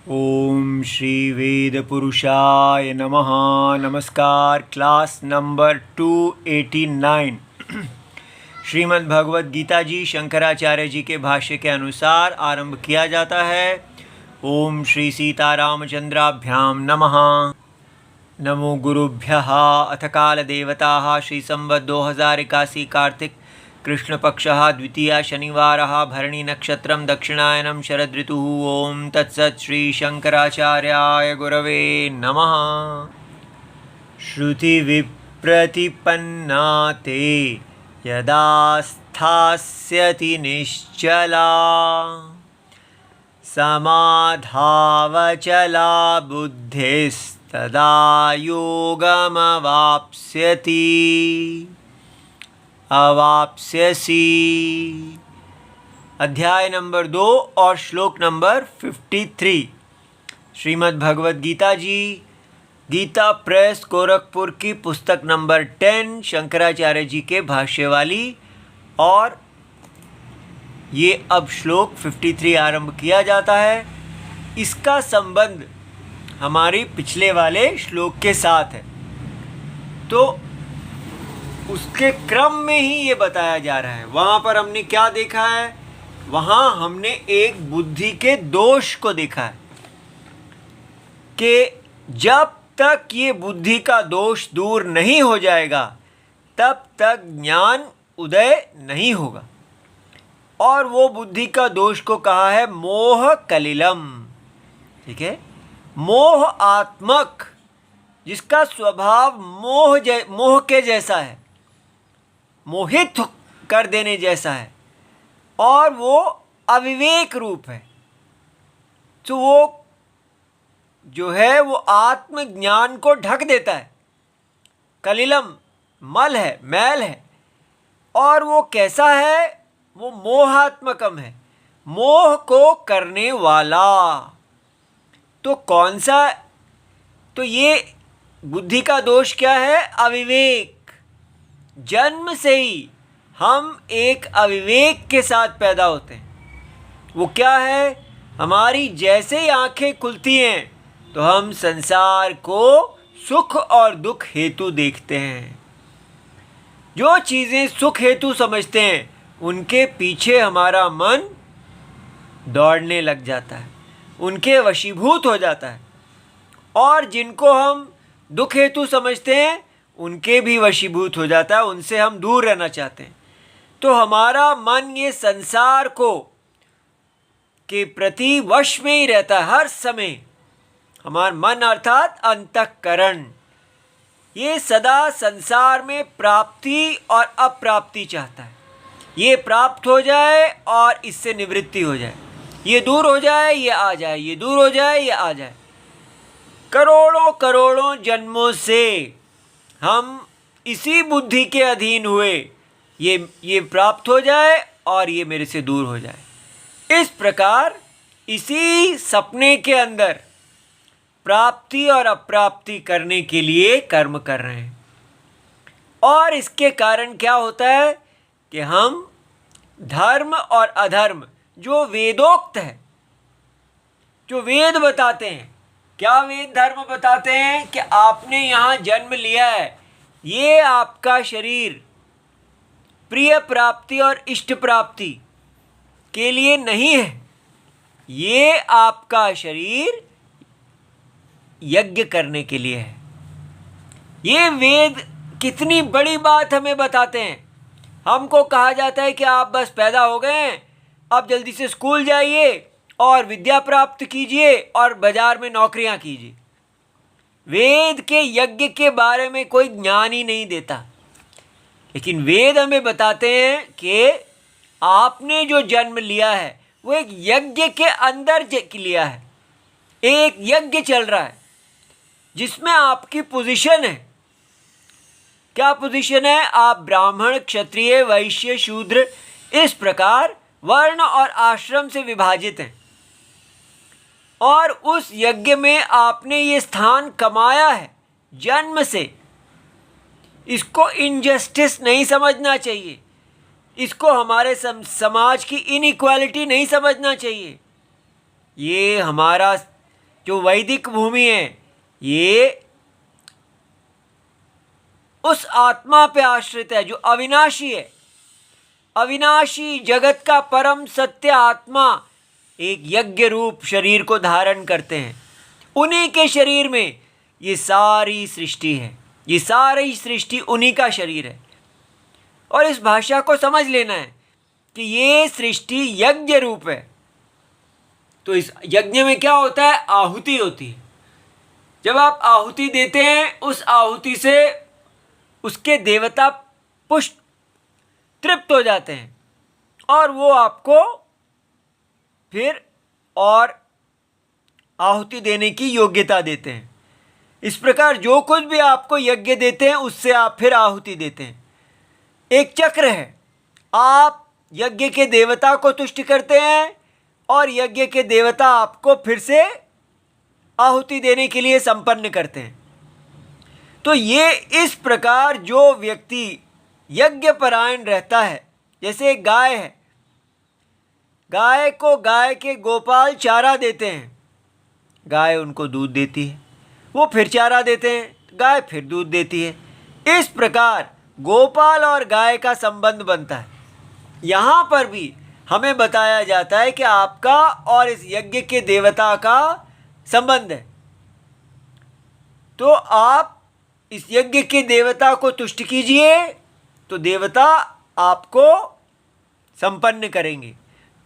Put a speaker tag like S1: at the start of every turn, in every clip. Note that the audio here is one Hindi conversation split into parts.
S1: ओम श्री वेद पुरुषाय नमः। नमस्कार। क्लास नंबर 289 श्रीमद् भगवद गीता जी शंकराचार्य जी के भाष्य के अनुसार आरंभ किया जाता है। ओम श्री सीतारामचंद्राभ्याम नमः। नमो गुरुभ्यः। अथ काल देवताः श्री संवत् 2081 कार्तिक कृष्ण पक्षः द्वितीया शनिवारः भरणी नक्षत्रं दक्षिणायनं शरद ऋतुः। ओम तत्सत् श्री शंकराचार्याय गुरवे नमः। श्रुति विप्रतिपन्ना ते यदा स्थास्यति निश्चला समाधावचला बुद्धिस्तदा अवाप्स्यसि। अध्याय नंबर 2 और श्लोक नंबर 53। श्रीमद् भगवद गीता जी गीता प्रेस गोरखपुर की पुस्तक नंबर 10 शंकराचार्य जी के भाष्य वाली। और ये अब श्लोक 53 आरंभ किया जाता है। इसका संबंध हमारी पिछले वाले श्लोक के साथ है, तो उसके क्रम में ही ये बताया जा रहा है। वहाँ पर हमने क्या देखा है? वहाँ हमने एक बुद्धि के दोष को देखा है कि जब तक ये बुद्धि का दोष दूर नहीं हो जाएगा तब तक ज्ञान उदय नहीं होगा। और वो बुद्धि का दोष को कहा है मोह कलिलम। ठीक है, मोह आत्मक, जिसका स्वभाव मोह के जैसा है, मोहित कर देने जैसा है, और वो अविवेक रूप है। तो वो जो है वो आत्मज्ञान को ढक देता है। कलिलम मल है, मैल है। और वो कैसा है? वो मोहात्मकम है, मोह को करने वाला। तो कौन सा? तो ये बुद्धि का दोष क्या है? अविवेक। जन्म से ही हम एक अविवेक के साथ पैदा होते हैं। वो क्या है? हमारी जैसे ही आंखें खुलती हैं तो हम संसार को सुख और दुख हेतु देखते हैं। जो चीज़ें सुख हेतु समझते हैं उनके पीछे हमारा मन दौड़ने लग जाता है, उनके वशीभूत हो जाता है। और जिनको हम दुख हेतु समझते हैं उनके भी वशीभूत हो जाता है, उनसे हम दूर रहना चाहते हैं। तो हमारा मन ये संसार को के प्रति वश में ही रहता है हर समय। हमारा मन अर्थात अंतःकरण ये सदा संसार में प्राप्ति और अप्राप्ति चाहता है। ये प्राप्त हो जाए और इससे निवृत्ति हो जाए, ये दूर हो जाए, ये आ जाए, ये दूर हो जाए, ये आ जाए। करोड़ों करोड़ों जन्मों से हम इसी बुद्धि के अधीन हुए, ये प्राप्त हो जाए और ये मेरे से दूर हो जाए। इस प्रकार इसी सपने के अंदर प्राप्ति और अप्राप्ति करने के लिए कर्म कर रहे हैं। और इसके कारण क्या होता है कि हम धर्म और अधर्म जो वेदोक्त है, जो वेद बताते हैं, क्या वेद धर्म बताते हैं कि आपने यहाँ जन्म लिया है, ये आपका शरीर प्रिय प्राप्ति और इष्ट प्राप्ति के लिए नहीं है, ये आपका शरीर यज्ञ करने के लिए है। ये वेद कितनी बड़ी बात हमें बताते हैं। हमको कहा जाता है कि आप बस पैदा हो गए हैं, अब जल्दी से स्कूल जाइए और विद्या प्राप्त कीजिए और बाजार में नौकरियां कीजिए। वेद के यज्ञ के बारे में कोई ज्ञान ही नहीं देता। लेकिन वेद हमें बताते हैं कि आपने जो जन्म लिया है वो एक यज्ञ के अंदर लिया है। एक यज्ञ चल रहा है जिसमें आपकी पोजीशन है। क्या पोजीशन है? आप ब्राह्मण, क्षत्रिय, वैश्य, शूद्र, इस प्रकार वर्ण और आश्रम से विभाजित हैं। और उस यज्ञ में आपने ये स्थान कमाया है जन्म से। इसको इनजस्टिस नहीं समझना चाहिए, इसको हमारे समाज की इनइक्वालिटी नहीं समझना चाहिए। ये हमारा जो वैदिक भूमि है, ये उस आत्मा पे आश्रित है जो अविनाशी है। अविनाशी जगत का परम सत्य आत्मा एक यज्ञ रूप शरीर को धारण करते हैं। उन्हीं के शरीर में ये सारी सृष्टि है, ये सारी सृष्टि उन्हीं का शरीर है। और इस भाषा को समझ लेना है कि ये सृष्टि यज्ञ रूप है। तो इस यज्ञ में क्या होता है? आहुति होती है। जब आप आहुति देते हैं, उस आहुति से उसके देवता पुष्ट तृप्त हो जाते हैं और वो आपको फिर और आहुति देने की योग्यता देते हैं। इस प्रकार जो कुछ भी आपको यज्ञ देते हैं, उससे आप फिर आहुति देते हैं। एक चक्र है। आप यज्ञ के देवता को तुष्ट करते हैं और यज्ञ के देवता आपको फिर से आहुति देने के लिए संपन्न करते हैं। तो ये इस प्रकार जो व्यक्ति यज्ञ परायण रहता है, जैसे एक गाय है, गाय को गाय के गोपाल चारा देते हैं, गाय उनको दूध देती है, वो फिर चारा देते हैं, गाय फिर दूध देती है। इस प्रकार गोपाल और गाय का संबंध बनता है। यहाँ पर भी हमें बताया जाता है कि आपका और इस यज्ञ के देवता का संबंध है। तो आप इस यज्ञ के देवता को तुष्ट कीजिए तो देवता आपको संपन्न करेंगे।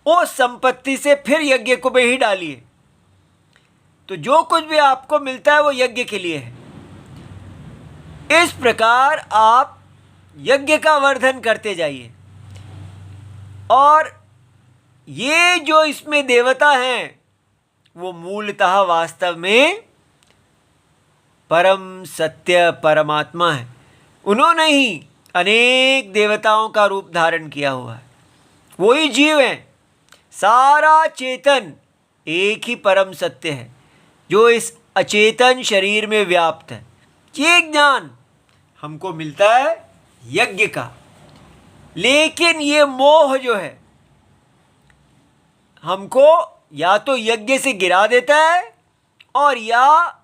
S1: उस संपत्ति से फिर यज्ञ को में ही डालिए। तो जो कुछ भी आपको मिलता है वो यज्ञ के लिए है। इस प्रकार आप यज्ञ का वर्धन करते जाइए। और ये जो इसमें देवता हैं वो मूलतः वास्तव में परम सत्य परमात्मा है। उन्होंने ही अनेक देवताओं का रूप धारण किया हुआ है। वही जीव हैं। सारा चेतन एक ही परम सत्य है जो इस अचेतन शरीर में व्याप्त है। ये ज्ञान हमको मिलता है यज्ञ का। लेकिन ये मोह जो है हमको या तो यज्ञ से गिरा देता है और या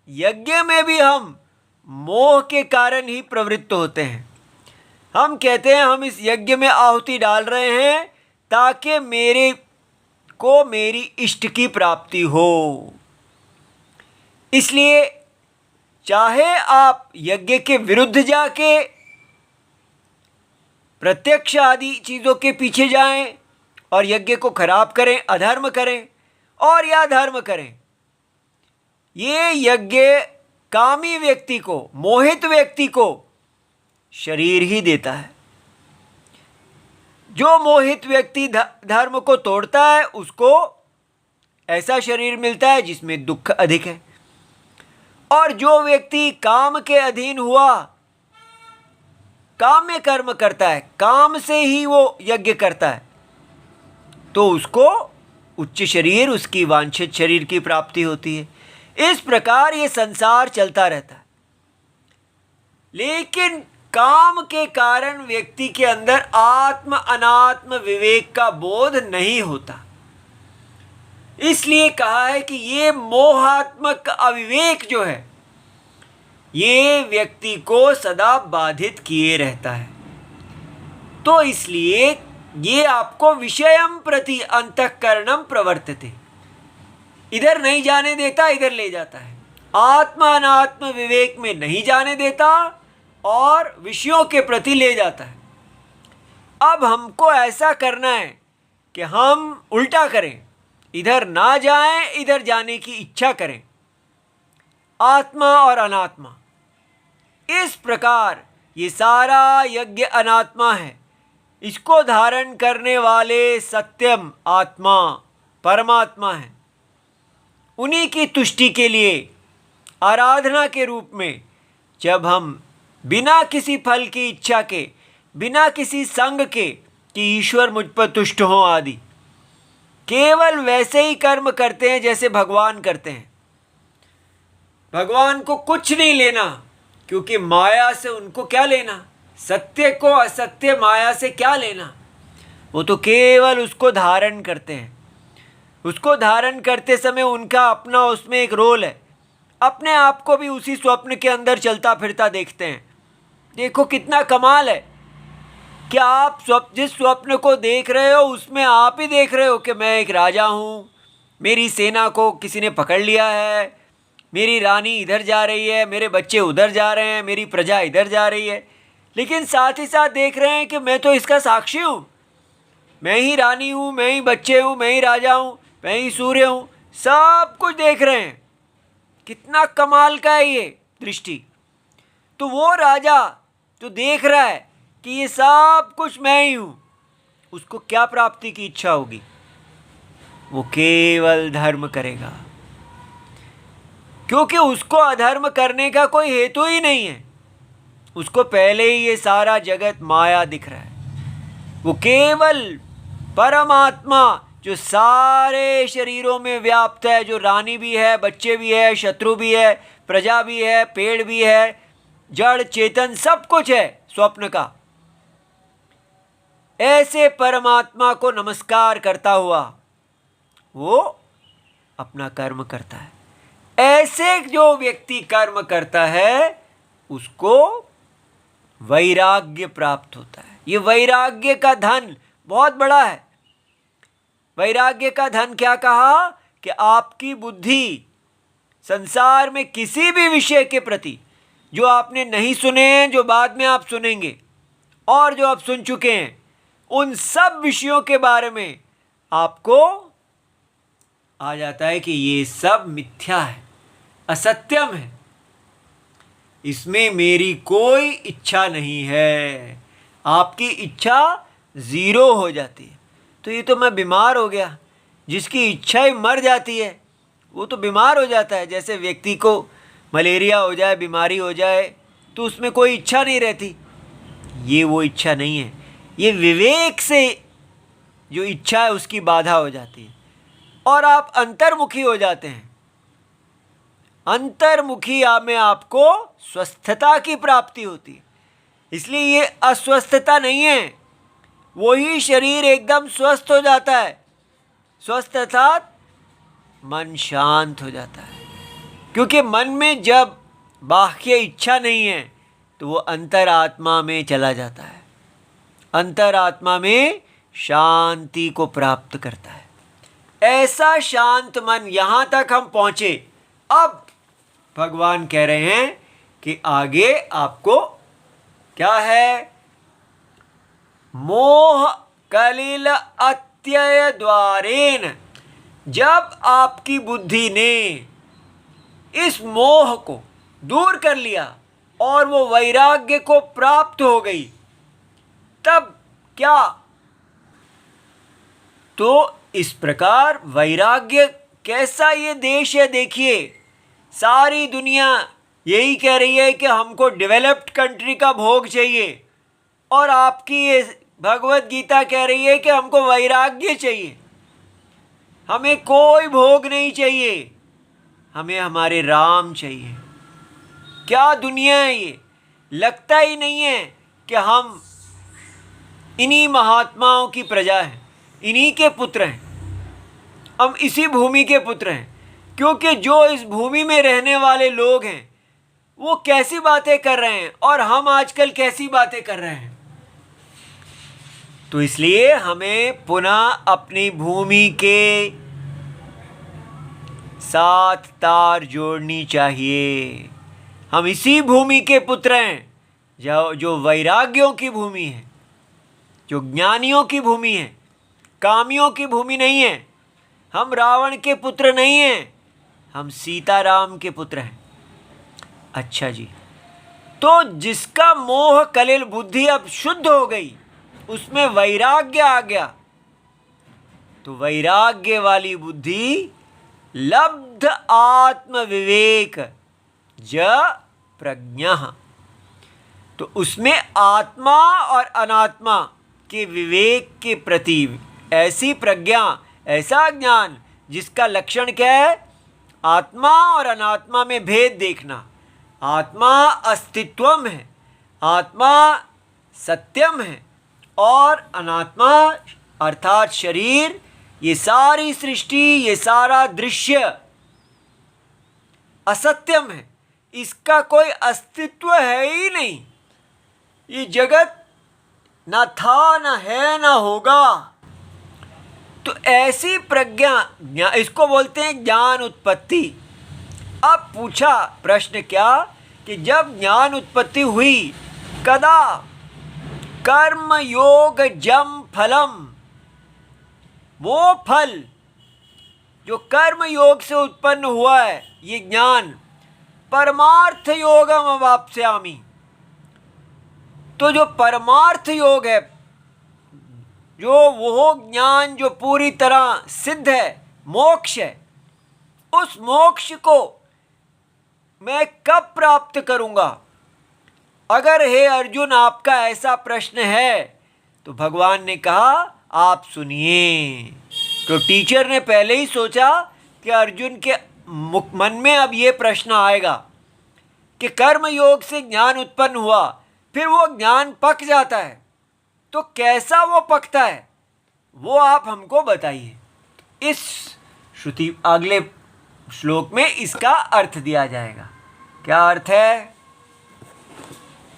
S1: यज्ञ में भी हम मोह के कारण ही प्रवृत्त होते हैं। हम कहते हैं हम इस यज्ञ में आहुति डाल रहे हैं ताकि मेरी इष्ट की प्राप्ति हो। इसलिए चाहे आप यज्ञ के विरुद्ध जाके प्रत्यक्ष आदि चीज़ों के पीछे जाएं और यज्ञ को खराब करें, अधर्म करें, और या धर्म करें, ये यज्ञ कामी व्यक्ति को, मोहित व्यक्ति को शरीर ही देता है। जो मोहित व्यक्ति धर्म को तोड़ता है उसको ऐसा शरीर मिलता है जिसमें दुख अधिक है। और जो व्यक्ति काम के अधीन हुआ, काम्य कर्म करता है, काम से ही वो यज्ञ करता है, तो उसको उच्च शरीर, उसकी वांछित शरीर की प्राप्ति होती है। इस प्रकार ये संसार चलता रहता है। लेकिन काम के कारण व्यक्ति के अंदर आत्म अनात्म विवेक का बोध नहीं होता। इसलिए कहा है कि ये मोहात्मक अविवेक जो है ये व्यक्ति को सदा बाधित किए रहता है। तो इसलिए ये आपको विषयम प्रति अंतःकरणम प्रवर्तते, इधर नहीं जाने देता, इधर ले जाता है। आत्मा अनात्म विवेक में नहीं जाने देता और विषयों के प्रति ले जाता है। अब हमको ऐसा करना है कि हम उल्टा करें, इधर ना जाएं, इधर जाने की इच्छा करें। आत्मा और अनात्मा, इस प्रकार ये सारा यज्ञ अनात्मा है। इसको धारण करने वाले सत्यम आत्मा परमात्मा है। उन्हीं की तुष्टि के लिए आराधना के रूप में जब हम बिना किसी फल की इच्छा के, बिना किसी संग के कि ईश्वर मुझ पर तुष्ट हो आदि, केवल वैसे ही कर्म करते हैं जैसे भगवान करते हैं। भगवान को कुछ नहीं लेना, क्योंकि माया से उनको क्या लेना, सत्य को असत्य माया से क्या लेना। वो तो केवल उसको धारण करते हैं। उसको धारण करते समय उनका अपना उसमें एक रोल है। अपने आप को भी उसी स्वप्न के अंदर चलता फिरता देखते हैं। देखो कितना कमाल है कि आप जिस स्वप्न को देख रहे हो उसमें आप ही देख रहे हो कि मैं एक राजा हूँ, मेरी सेना को किसी ने पकड़ लिया है, मेरी रानी इधर जा रही है, मेरे बच्चे उधर जा रहे हैं, मेरी प्रजा इधर जा रही है। लेकिन साथ ही साथ देख रहे हैं कि मैं तो इसका साक्षी हूँ, मैं ही रानी हूँ, मैं ही बच्चे हूँ, मैं ही राजा हूँ, मैं ही सूर्य हूँ, सब कुछ देख रहे हैं। कितना कमाल का है ये दृष्टि। तो वो राजा जो देख रहा है कि ये सब कुछ मैं ही हूँ, उसको क्या प्राप्ति की इच्छा होगी? वो केवल धर्म करेगा, क्योंकि उसको अधर्म करने का कोई हेतु ही नहीं है। उसको पहले ही ये सारा जगत माया दिख रहा है। वो केवल परमात्मा जो सारे शरीरों में व्याप्त है, जो रानी भी है, बच्चे भी है, शत्रु भी है, प्रजा भी है, पेड़ भी है, जड़ चेतन सब कुछ है स्वप्न का, ऐसे परमात्मा को नमस्कार करता हुआ वो अपना कर्म करता है। ऐसे जो व्यक्ति कर्म करता है उसको वैराग्य प्राप्त होता है। ये वैराग्य का धन बहुत बड़ा है। वैराग्य का धन क्या कहा? कि आपकी बुद्धि संसार में किसी भी विषय के प्रति जो आपने नहीं सुने हैं, जो बाद में आप सुनेंगे और जो आप सुन चुके हैं, उन सब विषयों के बारे में आपको आ जाता है कि ये सब मिथ्या है, असत्यम है, इसमें मेरी कोई इच्छा नहीं है। आपकी इच्छा ज़ीरो हो जाती है। तो ये तो मैं बीमार हो गया, जिसकी इच्छा ही मर जाती है वो तो बीमार हो जाता है। जैसे व्यक्ति को मलेरिया हो जाए, बीमारी हो जाए, तो उसमें कोई इच्छा नहीं रहती। ये वो इच्छा नहीं है, ये विवेक से जो इच्छा है उसकी बाधा हो जाती है और आप अंतर्मुखी हो जाते हैं। अंतर्मुखी में आपको स्वस्थता की प्राप्ति होती है। इसलिए ये अस्वस्थता नहीं है, वही शरीर एकदम स्वस्थ हो जाता है। स्वस्थ अर्थात मन शांत हो जाता है, क्योंकि मन में जब बाह्य इच्छा नहीं है तो वो अंतरात्मा में चला जाता है, अंतरात्मा में शांति को प्राप्त करता है। ऐसा शांत मन यहाँ तक हम पहुँचे। अब भगवान कह रहे हैं कि आगे आपको क्या है? मोह कलिल अत्यय द्वारेन, जब आपकी बुद्धि ने इस मोह को दूर कर लिया और वो वैराग्य को प्राप्त हो गई, तब क्या? तो इस प्रकार वैराग्य कैसा ये देश है, देखिए सारी दुनिया यही कह रही है कि हमको डेवलप्ड कंट्री का भोग चाहिए, और आपकी ये भगवत गीता कह रही है कि हमको वैराग्य चाहिए, हमें कोई भोग नहीं चाहिए, हमें हमारे राम चाहिए। क्या दुनिया है ये! लगता ही नहीं है कि हम इन्हीं महात्माओं की प्रजा हैं, इन्हीं के पुत्र हैं, हम इसी भूमि के पुत्र हैं। क्योंकि जो इस भूमि में रहने वाले लोग हैं वो कैसी बातें कर रहे हैं और हम आजकल कैसी बातें कर रहे हैं। तो इसलिए हमें पुनः अपनी भूमि के साथ तार जोड़नी चाहिए। हम इसी भूमि के पुत्र हैं जो वैराग्यों की भूमि है, जो ज्ञानियों की भूमि है, कामियों की भूमि नहीं है। हम रावण के पुत्र नहीं हैं, हम सीताराम के पुत्र हैं। अच्छा जी, तो जिसका मोह कलिल बुद्धि अब शुद्ध हो गई, उसमें वैराग्य आ गया, तो वैराग्य वाली बुद्धि लब्ध आत्म विवेक ज प्रज्ञा, तो उसमें आत्मा और अनात्मा के विवेक के प्रति ऐसी प्रज्ञा, ऐसा ज्ञान जिसका लक्षण क्या है? आत्मा और अनात्मा में भेद देखना। आत्मा अस्तित्वम है, आत्मा सत्यम है, और अनात्मा अर्थात शरीर ये सारी सृष्टि, ये सारा दृश्य असत्यम है, इसका कोई अस्तित्व है ही नहीं। ये जगत ना था, ना है, ना होगा। तो ऐसी प्रज्ञा, इसको बोलते हैं ज्ञान उत्पत्ति। अब पूछा प्रश्न क्या कि जब ज्ञान उत्पत्ति हुई, कदा? कर्म योग जम फलम, वो फल जो कर्म योग से उत्पन्न हुआ है, ये ज्ञान, परमार्थ योगम अवाप्स्यामि। तो जो परमार्थ योग है, जो वो ज्ञान जो पूरी तरह सिद्ध है, मोक्ष है, उस मोक्ष को मैं कब प्राप्त करूंगा? अगर हे अर्जुन आपका ऐसा प्रश्न है, तो भगवान ने कहा आप सुनिए। तो टीचर ने पहले ही सोचा कि अर्जुन के मन में अब ये प्रश्न आएगा कि कर्म योग से ज्ञान उत्पन्न हुआ, फिर वो ज्ञान पक जाता है, तो कैसा वो पकता है, वो आप हमको बताइए। इस श्रुति अगले श्लोक में इसका अर्थ दिया जाएगा। क्या अर्थ है?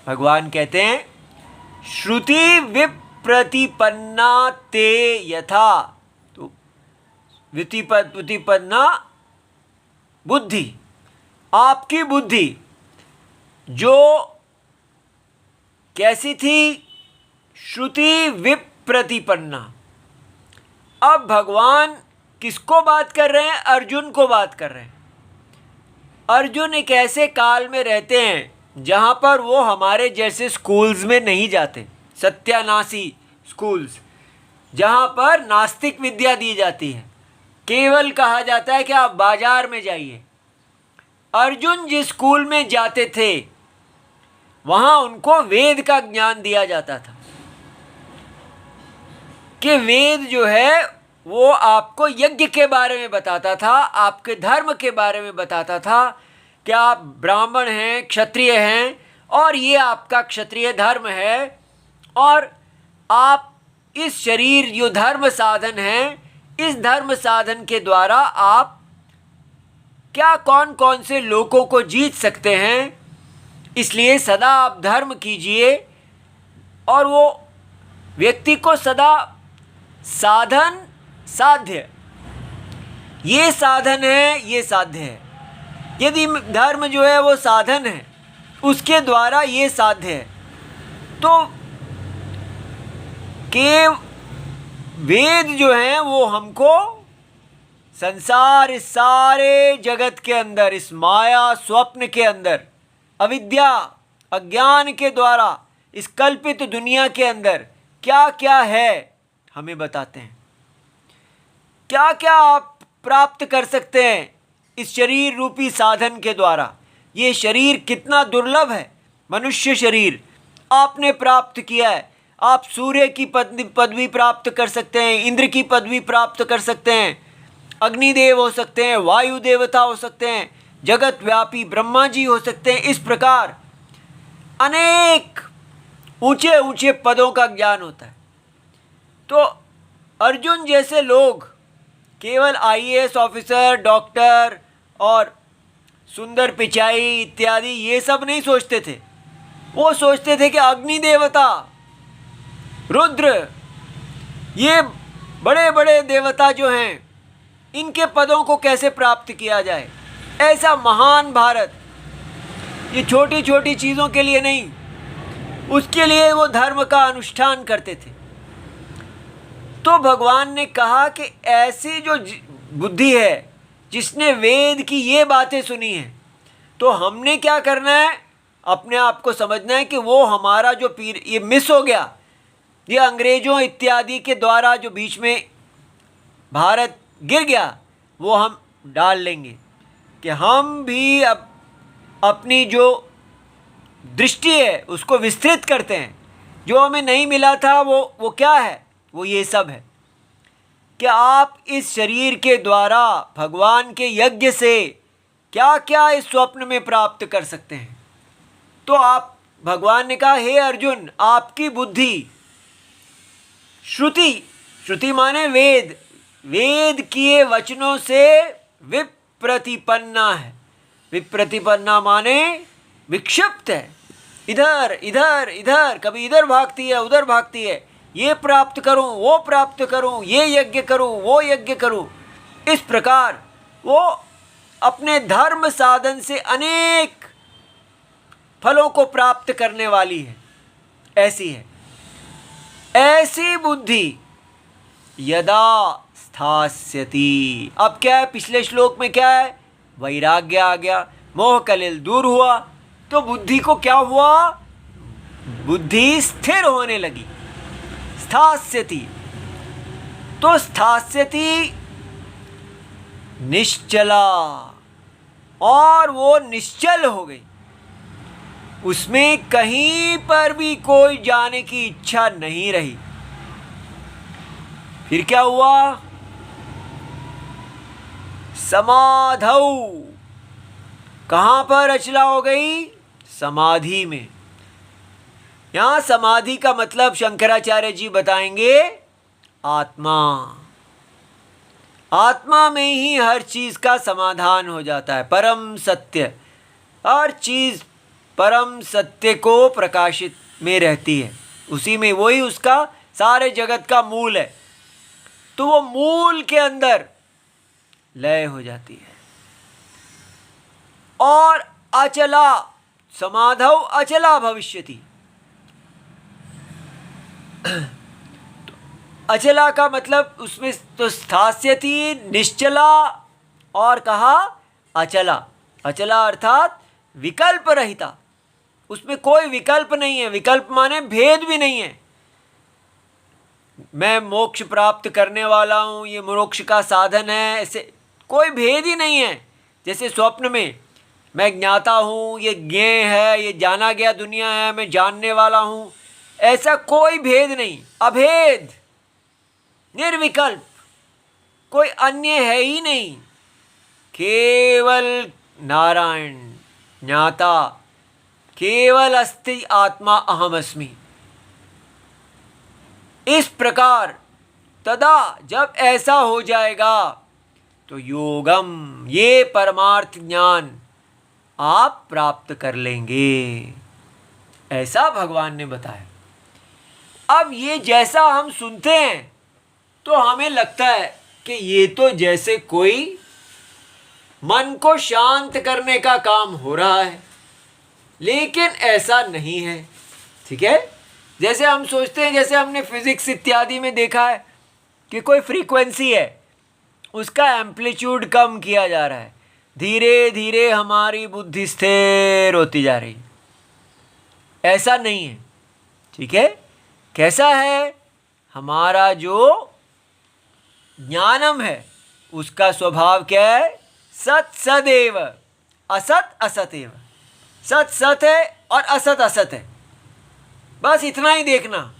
S1: भगवान कहते हैं श्रुति विप्रतिपन्ना ते यथा, तो प्रतिपन्ना बुद्धि, आपकी बुद्धि जो कैसी थी? श्रुति विप्रतिपन्ना। अब भगवान किसको बात कर रहे हैं? अर्जुन को बात कर रहे हैं। अर्जुन एक ऐसे काल में रहते हैं जहाँ पर वो हमारे जैसे स्कूल्स में नहीं जाते, सत्यानाशी स्कूल्स, जहाँ पर नास्तिक विद्या दी जाती है, केवल कहा जाता है कि आप बाजार में जाइए। अर्जुन जिस स्कूल में जाते थे, वहाँ उनको वेद का ज्ञान दिया जाता था कि वेद जो है वो आपको यज्ञ के बारे में बताता था, आपके धर्म के बारे में बताता था कि आप ब्राह्मण हैं, क्षत्रिय हैं, और ये आपका क्षत्रिय धर्म है, और आप इस शरीर जो धर्म साधन है, इस धर्म साधन के द्वारा आप क्या कौन कौन से लोगों को जीत सकते हैं, इसलिए सदा आप धर्म कीजिए। और वो व्यक्ति को सदा साधन साध्य, ये साधन है, ये साध्य है। यदि धर्म जो है वो साधन है, उसके द्वारा ये साध्य है, तो के वेद जो हैं वो हमको संसार, इस सारे जगत के अंदर, इस माया स्वप्न के अंदर, अविद्या अज्ञान के द्वारा इस कल्पित दुनिया के अंदर क्या क्या है हमें बताते हैं। क्या क्या आप प्राप्त कर सकते हैं इस शरीर रूपी साधन के द्वारा। ये शरीर कितना दुर्लभ है, मनुष्य शरीर आपने प्राप्त किया है। आप सूर्य की पदवी प्राप्त कर सकते हैं, इंद्र की पदवी प्राप्त कर सकते हैं, अग्निदेव हो सकते हैं, वायु देवता हो सकते हैं, जगत व्यापी ब्रह्मा जी हो सकते हैं। इस प्रकार अनेक ऊंचे ऊंचे पदों का ज्ञान होता है। तो अर्जुन जैसे लोग केवल आईएएस ऑफिसर, डॉक्टर और सुंदर पिचाई इत्यादि ये सब नहीं सोचते थे। वो सोचते थे कि अग्नि देवता, रुद्र, ये बड़े बड़े देवता जो हैं, इनके पदों को कैसे प्राप्त किया जाए। ऐसा महान भारत ये छोटी छोटी चीज़ों के लिए नहीं, उसके लिए वो धर्म का अनुष्ठान करते थे। तो भगवान ने कहा कि ऐसी जो बुद्धि है जिसने वेद की ये बातें सुनी हैं, तो हमने क्या करना है, अपने आप को समझना है कि वो हमारा जो ये मिस हो गया, ये अंग्रेज़ों इत्यादि के द्वारा जो बीच में भारत गिर गया, वो हम डाल लेंगे कि हम भी अब अपनी जो दृष्टि है उसको विस्तृत करते हैं। जो हमें नहीं मिला था वो क्या है, वो ये सब है कि आप इस शरीर के द्वारा भगवान के यज्ञ से क्या क्या इस स्वप्न में प्राप्त कर सकते हैं। तो आप, भगवान ने कहा हे अर्जुन, आपकी बुद्धि, श्रुति, श्रुति माने वेद, वेद किए वचनों से विप्रतिपन्ना है। विप्रतिपन्ना माने विक्षिप्त है, इधर इधर इधर, कभी इधर भागती है उधर भागती है, ये प्राप्त करूं वो प्राप्त करूं, ये यज्ञ करूं वो यज्ञ करूं। इस प्रकार वो अपने धर्म साधन से अनेक फलों को प्राप्त करने वाली है, ऐसी है। ऐसी बुद्धि यदा स्थास्यति, अब क्या है, पिछले श्लोक में क्या है, वैराग्य आ गया, मोह कलिल दूर हुआ, तो बुद्धि को क्या हुआ, बुद्धि स्थिर होने लगी। स्थास्यति, तो स्थास्यति निश्चला, और वो निश्चल हो गई, उसमें कहीं पर भी कोई जाने की इच्छा नहीं रही। फिर क्या हुआ, समाधौ, कहां पर अचला हो गई, समाधि में। यहां समाधि का मतलब शंकराचार्य जी बताएंगे आत्मा। आत्मा में ही हर चीज का समाधान हो जाता है, परम सत्य, हर चीज परम सत्य को प्रकाशित में रहती है, उसी में, वही उसका सारे जगत का मूल है। तो वो मूल के अंदर लय हो जाती है। और अचला, समाधौ अचला भविष्यति, अचला का मतलब उसमें तो स्थास्यति, निश्चला, और कहा अचला। अचला अर्थात विकल्प रहिता, उसमें कोई विकल्प नहीं है। विकल्प माने भेद भी नहीं है, मैं मोक्ष प्राप्त करने वाला हूँ, ये मोक्ष का साधन है, ऐसे कोई भेद ही नहीं है। जैसे स्वप्न में मैं ज्ञाता हूँ, ये ज्ञेय है, ये जाना गया दुनिया है, मैं जानने वाला हूँ, ऐसा कोई भेद नहीं, अभेद, निर्विकल्प, कोई अन्य है ही नहीं, केवल नारायण ज्ञाता, केवल अस्ति आत्मा अहमस्मि। इस प्रकार तदा जब ऐसा हो जाएगा तो योगम, ये परमार्थ ज्ञान आप प्राप्त कर लेंगे, ऐसा भगवान ने बताया। अब ये जैसा हम सुनते हैं तो हमें लगता है कि ये तो जैसे कोई मन को शांत करने का काम हो रहा है, लेकिन ऐसा नहीं है। ठीक है, जैसे हम सोचते हैं, जैसे हमने फिजिक्स इत्यादि में देखा है कि कोई फ्रीक्वेंसी है, उसका एम्पलीट्यूड कम किया जा रहा है, धीरे धीरे हमारी बुद्धि स्थिर होती जा रही। ऐसा नहीं है। ठीक है, कैसा है, हमारा जो ज्ञानम है उसका स्वभाव क्या है, सत सदैव, असत असत एव। सत सत है और असत असत है, बस इतना ही देखना।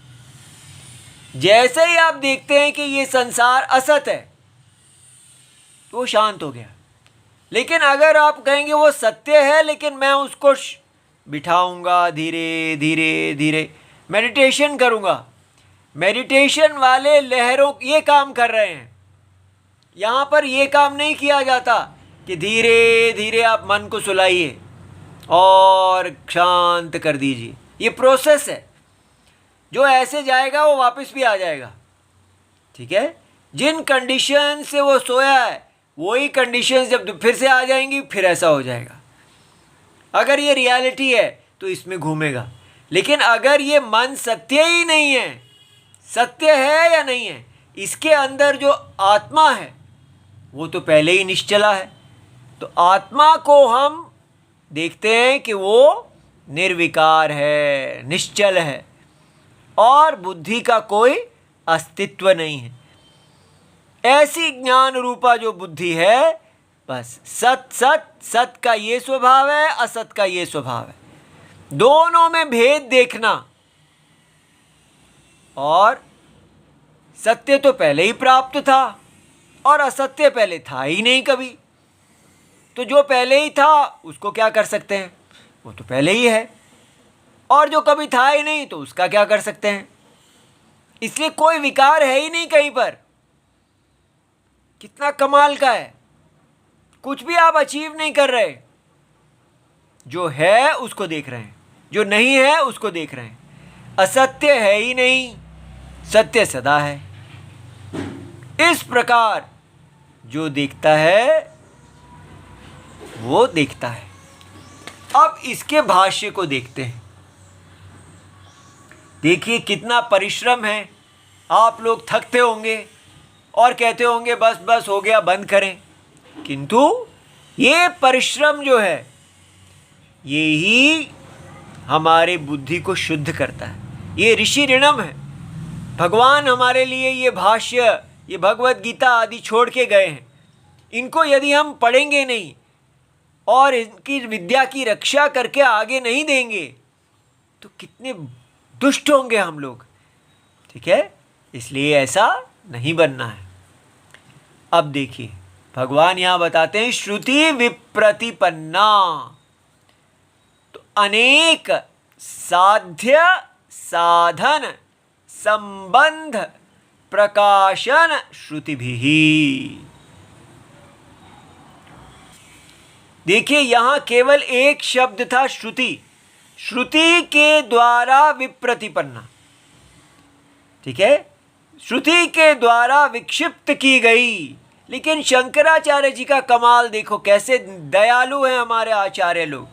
S1: जैसे ही आप देखते हैं कि ये संसार असत है तो वो शांत हो गया। लेकिन अगर आप कहेंगे वो सत्य है लेकिन मैं उसको बिठाऊंगा, धीरे धीरे धीरे मेडिटेशन करूंगा, मेडिटेशन वाले लहरों ये काम कर रहे हैं। यहाँ पर ये काम नहीं किया जाता कि धीरे धीरे आप मन को सुलाइए और शांत कर दीजिए, ये प्रोसेस है। जो ऐसे जाएगा वो वापस भी आ जाएगा। ठीक है, जिन कंडीशन से वो सोया है वही कंडीशंस जब फिर से आ जाएंगी फिर ऐसा हो जाएगा। अगर ये रियलिटी है तो इसमें घूमेगा, लेकिन अगर ये मन सत्य ही नहीं है, सत्य है या नहीं है, इसके अंदर जो आत्मा है वो तो पहले ही निश्चला है। तो आत्मा को हम देखते हैं कि वो निर्विकार है, निश्चल है, और बुद्धि का कोई अस्तित्व नहीं है। ऐसी ज्ञान रूपा जो बुद्धि है, बस सत सत, सत का ये स्वभाव है, असत का ये स्वभाव है, दोनों में भेद देखना। और सत्य तो पहले ही प्राप्त था और असत्य पहले था ही नहीं कभी। तो जो पहले ही था उसको क्या कर सकते हैं, वो तो पहले ही है, और जो कभी था ही नहीं तो उसका क्या कर सकते हैं। इसलिए कोई विकार है ही नहीं कहीं पर। कितना कमाल का है। कुछ भी आप अचीव नहीं कर रहे, जो है उसको देख रहे हैं, जो नहीं है उसको देख रहे हैं। असत्य है ही नहीं, सत्य सदा है। इस प्रकार जो देखता है वो देखता है। अब इसके भाष्य को देखते हैं। देखिए कितना परिश्रम है। आप लोग थकते होंगे और कहते होंगे बस बस हो गया, बंद करें। किंतु ये परिश्रम जो है ये ही हमारे बुद्धि को शुद्ध करता है। ये ऋषि ऋणम है। भगवान हमारे लिए ये भाष्य, ये भगवत गीता आदि छोड़ के गए हैं। इनको यदि हम पढ़ेंगे नहीं और इनकी विद्या की रक्षा करके आगे नहीं देंगे तो कितने दुष्ट होंगे हम लोग। ठीक है, इसलिए ऐसा नहीं बनना है। अब देखिए भगवान यहां बताते हैं श्रुति विप्रतिपन्ना। तो अनेक साध्य साधन संबंध प्रकाशन श्रुति भी। देखिए यहां केवल एक शब्द था श्रुति। श्रुति के द्वारा विप्रतिपन्ना। ठीक है, श्रुति के द्वारा विक्षिप्त की गई। लेकिन शंकराचार्य जी का कमाल देखो, कैसे दयालु हैं हमारे आचार्य लोग।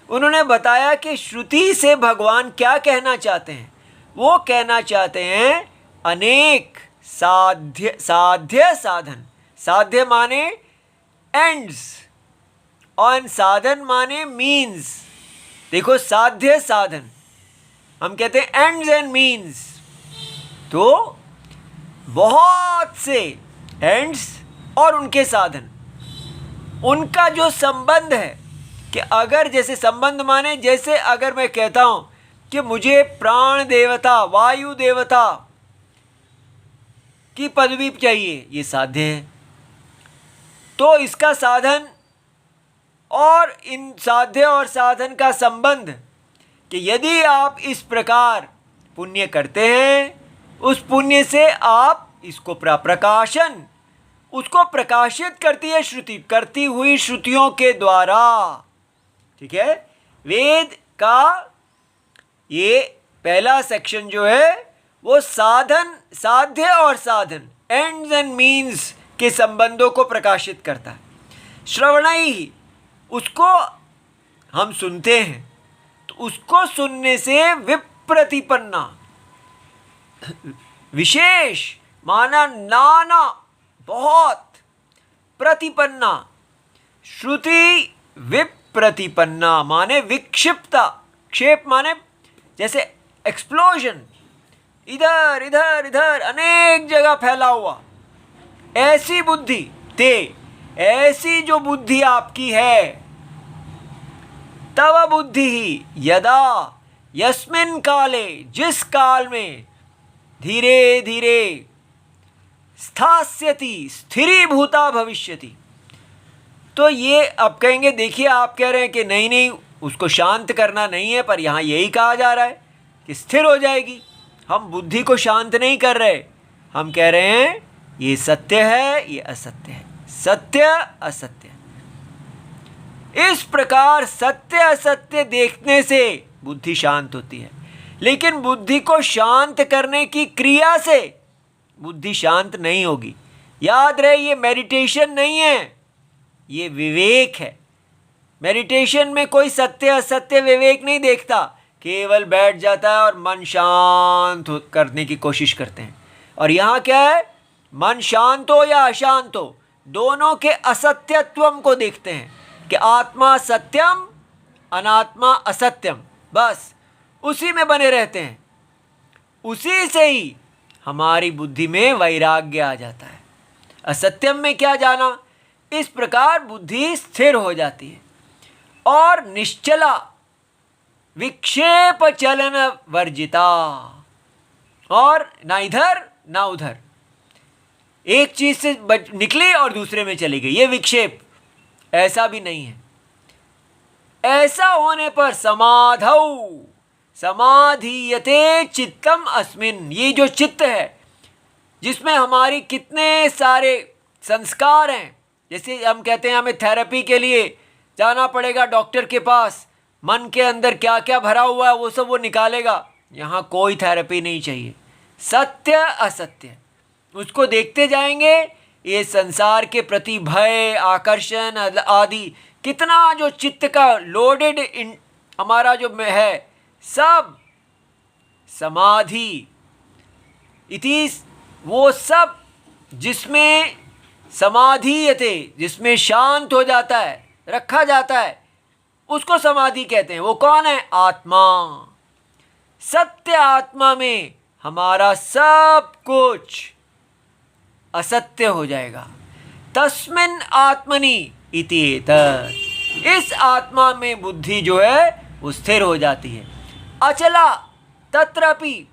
S1: उन्होंने बताया कि श्रुति से भगवान क्या कहना चाहते हैं। वो कहना चाहते हैं अनेक साध्य साधन। साध्य माने एंड्स और साधन माने मीन्स। देखो साध्य साधन, हम कहते हैं एंड्स एंड मीन्स। तो बहुत से एंड्स और उनके साधन, उनका जो संबंध है कि अगर जैसे संबंध माने जैसे अगर मैं कहता हूं कि मुझे प्राण देवता वायु देवता की पदवी चाहिए, ये साध्य है। तो इसका साधन और इन साध्य और साधन का संबंध कि यदि आप इस प्रकार पुण्य करते हैं, उस पुण्य से आप इसको प्रकाशन, उसको प्रकाशित करती है श्रुति, करती हुई श्रुतियों के द्वारा। ठीक है, वेद का ये पहला सेक्शन जो है वो साधन, साध्य और साधन, एंड्स एंड मीन्स के संबंधों को प्रकाशित करता है। श्रवणई, उसको हम सुनते हैं तो उसको सुनने से विप्रतिपन्ना, विशेष माना नाना, बहुत, प्रतिपन्ना, श्रुति विप्रतिपन्ना माने विक्षिप्ता। क्षेप माने जैसे एक्सप्लोजन, इधर इधर इधर अनेक जगह फैला हुआ। ऐसी बुद्धि ते, ऐसी जो बुद्धि आपकी है, तव बुद्धि ही यदा यस्मिन काले, जिस काल में धीरे धीरे स्थास्यति, स्थिरीभूता भविष्यति। तो ये अब कहेंगे, देखिए आप कह रहे हैं कि नहीं नहीं उसको शांत करना नहीं है, पर यहाँ यही कहा जा रहा है कि स्थिर हो जाएगी। हम बुद्धि को शांत नहीं कर रहे, हम कह रहे हैं ये सत्य है, ये असत्य है, सत्य असत्य। इस प्रकार सत्य असत्य देखने से बुद्धि शांत होती है। लेकिन बुद्धि को शांत करने की क्रिया से बुद्धि शांत नहीं होगी। याद रहे, ये मेडिटेशन नहीं है, ये विवेक है। मेडिटेशन में कोई सत्य असत्य विवेक नहीं देखता, केवल बैठ जाता है और मन शांत करने की कोशिश करते हैं। और यहाँ क्या है, मन शांत हो या अशांत हो, दोनों के असत्यत्वम को देखते हैं कि आत्मा सत्यम अनात्मा असत्यम, बस उसी में बने रहते हैं। उसी से ही हमारी बुद्धि में वैराग्य आ जाता है। असत्यम में क्या जाना, इस प्रकार बुद्धि स्थिर हो जाती है और निश्चला, विक्षेप चलन वर्जिता, और ना इधर ना उधर, एक चीज से निकली और दूसरे में चली गई, ये विक्षेप ऐसा भी नहीं है। ऐसा होने पर समाधौ समाधीयते चित्तम अस्मिन्, ये जो चित्त है जिसमें हमारी कितने सारे संस्कार हैं, जैसे हम कहते हैं हमें थेरेपी के लिए जाना पड़ेगा डॉक्टर के पास, मन के अंदर क्या क्या भरा हुआ है वो सब वो निकालेगा। यहाँ कोई थेरेपी नहीं चाहिए। सत्य असत्य उसको देखते जाएंगे, ये संसार के प्रति भय, आकर्षण आदि कितना जो चित्त का लोडेड हमारा जो है, सब समाधि इति, वो सब जिसमें समाधीयते, जिसमें शांत हो जाता है, रखा जाता है, उसको समाधि कहते हैं। वो कौन है? आत्मा। सत्य आत्मा में हमारा सब कुछ असत्य हो जाएगा। तस्मिन् आत्मनि इति एतत्, इस आत्मा में बुद्धि जो है वो स्थिर हो जाती है। अचला तत्रापि,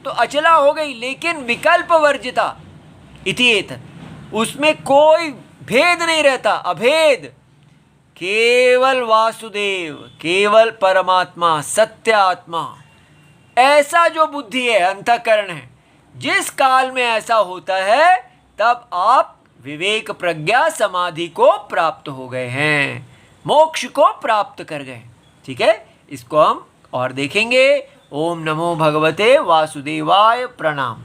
S1: तो अचला हो गई लेकिन विकल्प वर्जिता इति एतत्, उसमें कोई भेद नहीं रहता, अभेद, केवल वासुदेव, केवल परमात्मा, सत्य आत्मा। ऐसा जो बुद्धि है, अंतःकरण है, जिस काल में ऐसा होता है तब आप विवेक प्रज्ञा समाधि को प्राप्त हो गए हैं, मोक्ष को प्राप्त कर गए। ठीक है, इसको हम और देखेंगे। ओम नमो भगवते वासुदेवाय। प्रणाम।